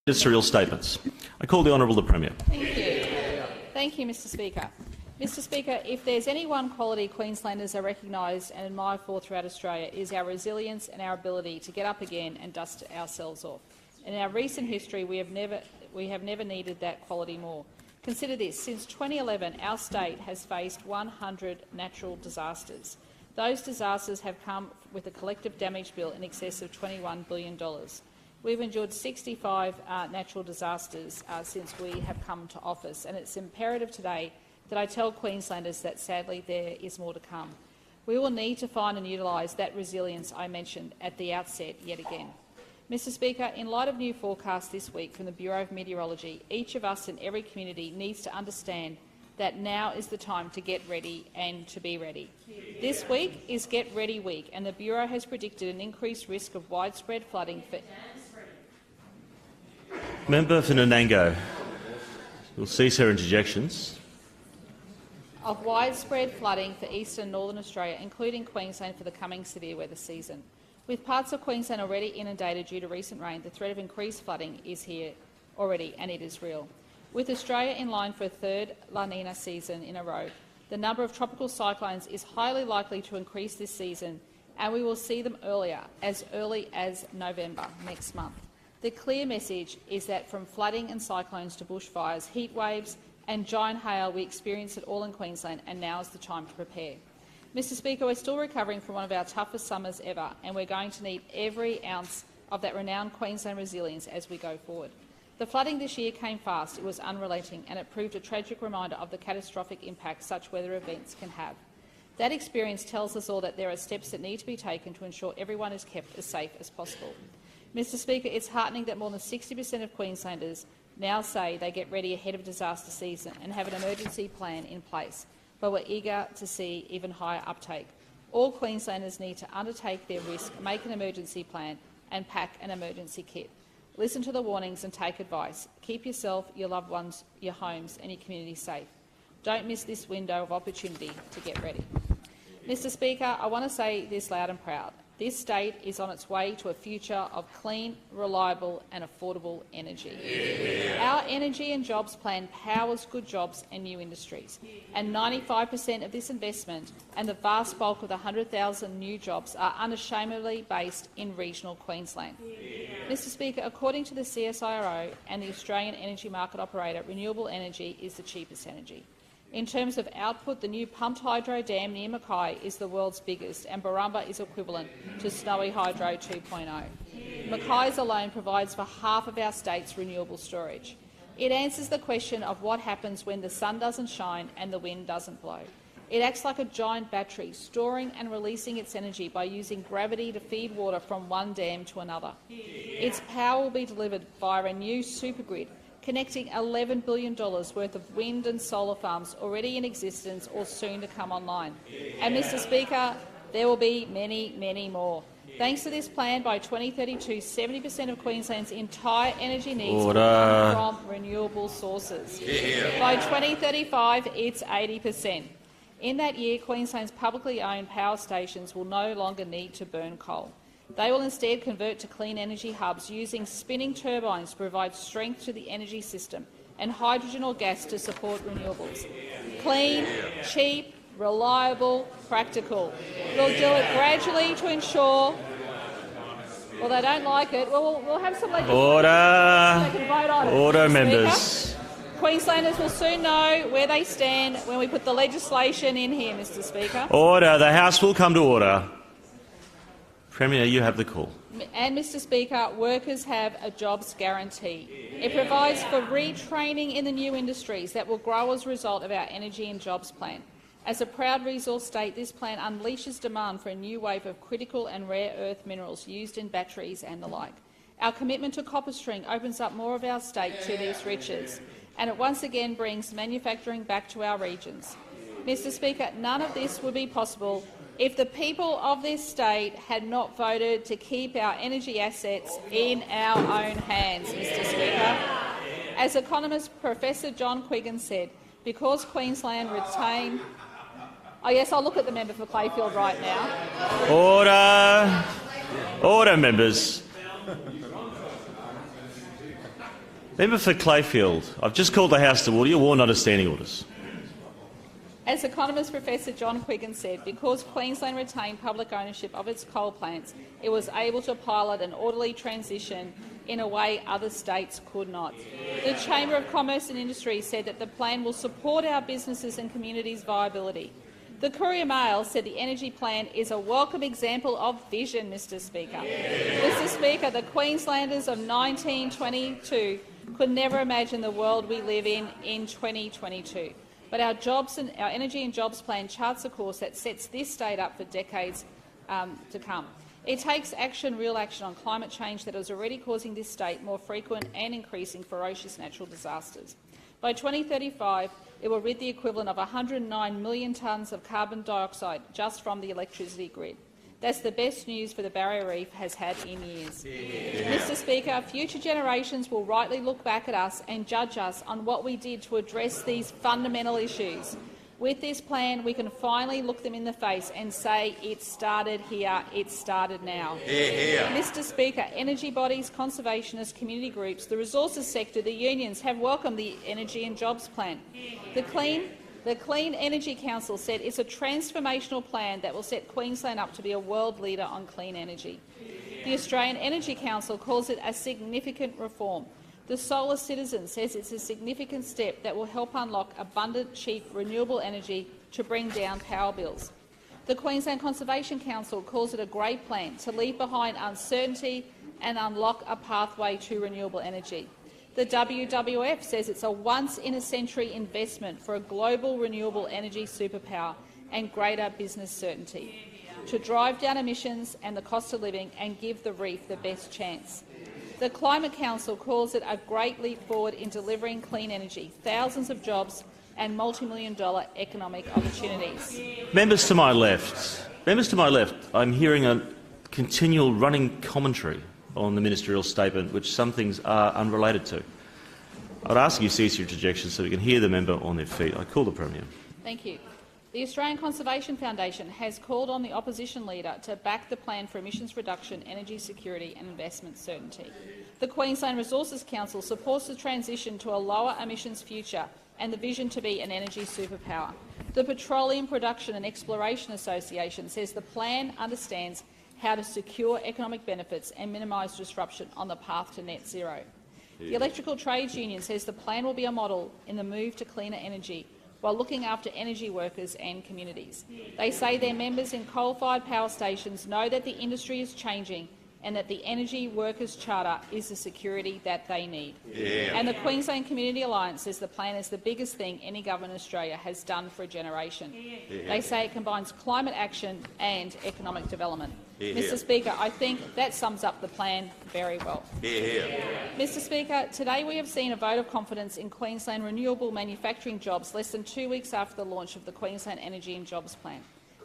Ministerial statements. I call the Honourable the Premier. Thank you. Thank you, Mr Speaker. Mr Speaker, if there's any one quality Queenslanders are recognised and admired for throughout Australia, it is our resilience and our ability to get up again and dust ourselves off. In our recent history, we have never needed that quality more. Consider this. Since 2011, our state has faced 100 natural disasters. Those disasters have come with a collective damage bill in excess of $21 billion. We've endured 65 natural disasters since we have come to office, and it's imperative today that I tell Queenslanders that, sadly, there is more to come. We will need to find and utilise that resilience I mentioned at the outset yet again. Mr Speaker, in light of new forecasts this week from the Bureau of Meteorology, each of us in every community needs to understand that now is the time to get ready and to be ready. This week is Get Ready Week, and the Bureau has predicted an increased risk of widespread flooding for... Member for Nanango. We'll cease her interjections. ...of widespread flooding for eastern and northern Australia, including Queensland, for the coming severe weather season. With parts of Queensland already inundated due to recent rain, the threat of increased flooding is here already, and it is real. With Australia in line for a third La Nina season in a row, the number of tropical cyclones is highly likely to increase this season, and we will see them as early as November next month. The clear message is that from flooding and cyclones to bushfires, heat waves and giant hail, we experience it all in Queensland, and now is the time to prepare. Mr Speaker, we're still recovering from one of our toughest summers ever, and we're going to need every ounce of that renowned Queensland resilience as we go forward. The flooding this year came fast, it was unrelenting, and it proved a tragic reminder of the catastrophic impact such weather events can have. That experience tells us all that there are steps that need to be taken to ensure everyone is kept as safe as possible. Mr Speaker, it's heartening that more than 60% of Queenslanders now say they get ready ahead of disaster season and have an emergency plan in place, but we're eager to see even higher uptake. All Queenslanders need to undertake their risk, make an emergency plan and pack an emergency kit. Listen to the warnings and take advice. Keep yourself, your loved ones, your homes and your community safe. Don't miss this window of opportunity to get ready. Mr Speaker, I want to say this loud and proud. This state is on its way to a future of clean, reliable and affordable energy. Yeah. Our Energy and Jobs Plan powers good jobs and new industries, and 95% of this investment and the vast bulk of the 100,000 new jobs are unashamedly based in regional Queensland. Yeah. Mr Speaker, according to the CSIRO and the Australian Energy Market Operator, renewable energy is the cheapest energy. In terms of output, the new pumped hydro dam near Mackay is the world's biggest, and Barumba is equivalent to Snowy Hydro 2.0. Mackay's alone provides for half of our state's renewable storage. It answers the question of what happens when the sun doesn't shine and the wind doesn't blow. It acts like a giant battery, storing and releasing its energy by using gravity to feed water from one dam to another. Its power will be delivered via a new supergrid, connecting $11 billion worth of wind and solar farms already in existence or soon to come online. And, Mr Speaker, there will be many, many more. Thanks to this plan, by 2032, 70% of Queensland's entire energy needs will come from renewable sources. By 2035, it's 80%. In that year, Queensland's publicly owned power stations will no longer need to burn coal. They will instead convert to clean energy hubs using spinning turbines to provide strength to the energy system and hydrogen or gas to support renewables. Clean, cheap, reliable, practical. We'll do it gradually to ensure... Well, they don't like it. Well, we'll have some legislation so they can vote on it. Order, members. Queenslanders will soon know where they stand when we put the legislation in here, Mr Speaker. Order. The House will come to order. Premier, you have the call. And, Mr Speaker, workers have a jobs guarantee. It provides for retraining in the new industries that will grow as a result of our Energy and Jobs Plan. As a proud resource state, this plan unleashes demand for a new wave of critical and rare earth minerals used in batteries and the like. Our commitment to copper string opens up more of our state to these riches, and it once again brings manufacturing back to our regions. Mr Speaker, none of this would be possible if the people of this state had not voted to keep our energy assets in our own hands, Mr Speaker. As economist Professor John Quiggin said, because Queensland retained... Oh yes, I'll look at the member for Clayfield right now. Order. Order, members. Member for Clayfield, I've just called the House to order. You're warned under standing orders. As economist Professor John Quiggin said, because Queensland retained public ownership of its coal plants, it was able to pilot an orderly transition in a way other states could not. The Chamber of Commerce and Industry said that the plan will support our businesses and communities' viability. The Courier Mail said the energy plan is a welcome example of vision, Mr Speaker. Mr Speaker, the Queenslanders of 1922 could never imagine the world we live in 2022. But our energy and jobs plan charts a course that sets this state up for decades to come. It takes action, real action, on climate change that is already causing this state more frequent and increasing ferocious natural disasters. By 2035, it will rid the equivalent of 109 million tonnes of carbon dioxide just from the electricity grid. That's the best news for the Barrier Reef has had in years. Mr Speaker, future generations will rightly look back at us and judge us on what we did to address these fundamental issues. With this plan, we can finally look them in the face and say it started here, it started now. Mr Speaker, energy bodies, conservationists, community groups, the resources sector, the unions have welcomed the Energy and Jobs Plan. The Clean Energy Council said it's a transformational plan that will set Queensland up to be a world leader on clean energy. The Australian Energy Council calls it a significant reform. The Solar Citizen says it's a significant step that will help unlock abundant, cheap, renewable energy to bring down power bills. The Queensland Conservation Council calls it a great plan to leave behind uncertainty and unlock a pathway to renewable energy. The WWF says it's a once-in-a-century investment for a global renewable energy superpower and greater business certainty, to drive down emissions and the cost of living and give the reef the best chance. The Climate Council calls it a great leap forward in delivering clean energy, thousands of jobs and multi-million-dollar economic opportunities. Members to my left, I'm hearing a continual running commentary on the ministerial statement, which some things are unrelated to. I'd ask you to cease your interjection so we can hear the member on their feet. I call the Premier. Thank you. The Australian Conservation Foundation has called on the opposition leader to back the plan for emissions reduction, energy security and investment certainty. The Queensland Resources Council supports the transition to a lower emissions future and the vision to be an energy superpower. The Petroleum Production and Exploration Association says the plan understands how to secure economic benefits and minimise disruption on the path to net zero. The Electrical Trades Union says the plan will be a model in the move to cleaner energy while looking after energy workers and communities. They say their members in coal-fired power stations know that the industry is changing and that the Energy Workers Charter is the security that they need. And the Queensland Community Alliance says the plan is the biggest thing any government in Australia has done for a generation. They say it combines climate action and economic development. Mr Speaker, I think that sums up the plan very well. Mr Speaker, today we have seen a vote of confidence in Queensland renewable manufacturing jobs less than 2 weeks after the launch of the Queensland Energy and Jobs Plan,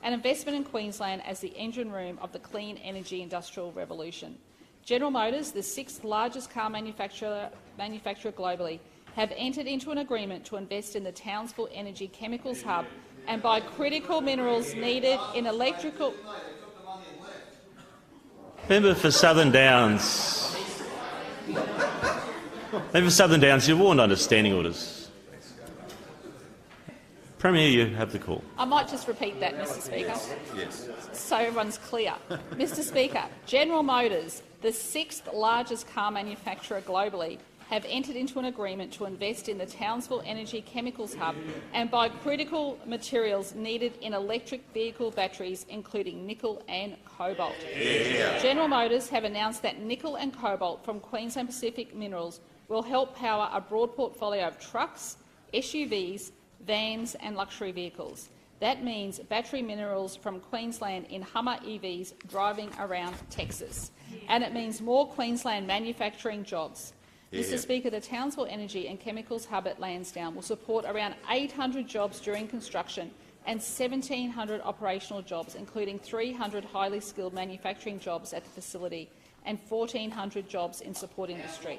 an investment in Queensland as the engine room of the clean energy industrial revolution. General Motors, the 6th largest car manufacturer globally, have entered into an agreement to invest in the Townsville Energy Chemicals Hub and buy critical minerals needed in electrical... Member for Southern Downs. Member for Southern Downs, you're warned under standing orders. Premier, you have the call. I might just repeat that, Mr Speaker, so everyone's clear. Mr Speaker, General Motors, the 6th largest car manufacturer globally, have entered into an agreement to invest in the Townsville Energy Chemicals Hub and buy critical materials needed in electric vehicle batteries, including nickel and cobalt. General Motors have announced that nickel and cobalt from Queensland Pacific Minerals will help power a broad portfolio of trucks, SUVs, vans and luxury vehicles. That means battery minerals from Queensland in Hummer EVs driving around Texas. And it means more Queensland manufacturing jobs. Mr Speaker, the Townsville Energy and Chemicals Hub at Lansdowne will support around 800 jobs during construction and 1,700 operational jobs, including 300 highly skilled manufacturing jobs at the facility and 1,400 jobs in support industry.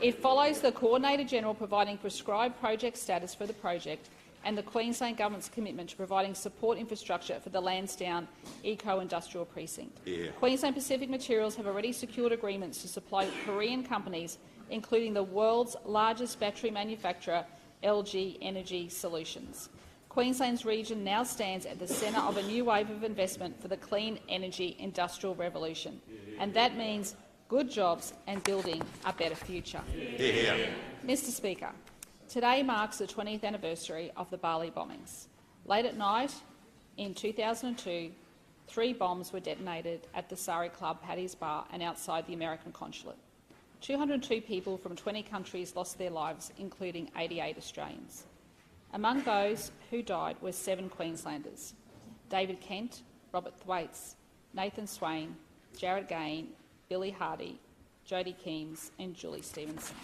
It follows the Coordinator-General providing prescribed project status for the project and the Queensland Government's commitment to providing support infrastructure for the Lansdowne Eco-Industrial Precinct. Queensland Pacific Materials have already secured agreements to supply Korean companies including the world's largest battery manufacturer, LG Energy Solutions. Queensland's region now stands at the centre of a new wave of investment for the clean energy industrial revolution, and that means good jobs and building a better future. Mr Speaker, today marks the 20th anniversary of the Bali bombings. Late at night in 2002, 3 bombs were detonated at the Sari Club, Paddy's Bar, and outside the American consulate. 202 people from 20 countries lost their lives, including 88 Australians. Among those who died were 7 Queenslanders: David Kent, Robert Thwaites, Nathan Swain, Jared Gain, Billy Hardy, Jodie Keames and Julie Stevenson.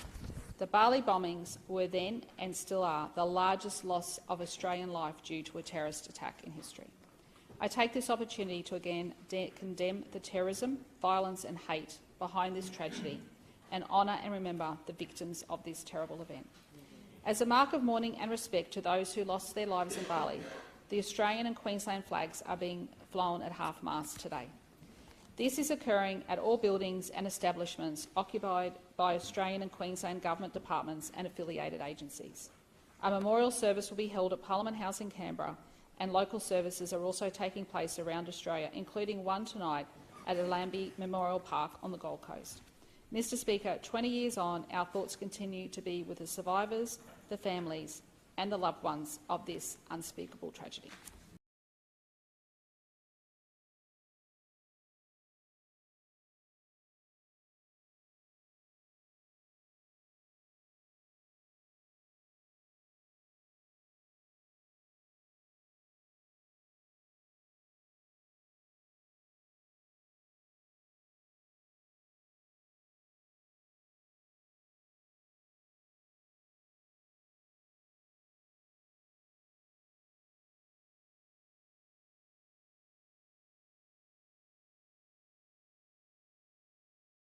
The Bali bombings were then, and still are, the largest loss of Australian life due to a terrorist attack in history. I take this opportunity to again condemn the terrorism, violence and hate behind this tragedy and honour and remember the victims of this terrible event. As a mark of mourning and respect to those who lost their lives in Bali, the Australian and Queensland flags are being flown at half-mast today. This is occurring at all buildings and establishments occupied by Australian and Queensland government departments and affiliated agencies. A memorial service will be held at Parliament House in Canberra, and local services are also taking place around Australia, including one tonight at Allambie Memorial Park on the Gold Coast. Mr Speaker, 20 years on, our thoughts continue to be with the survivors, the families and the loved ones of this unspeakable tragedy.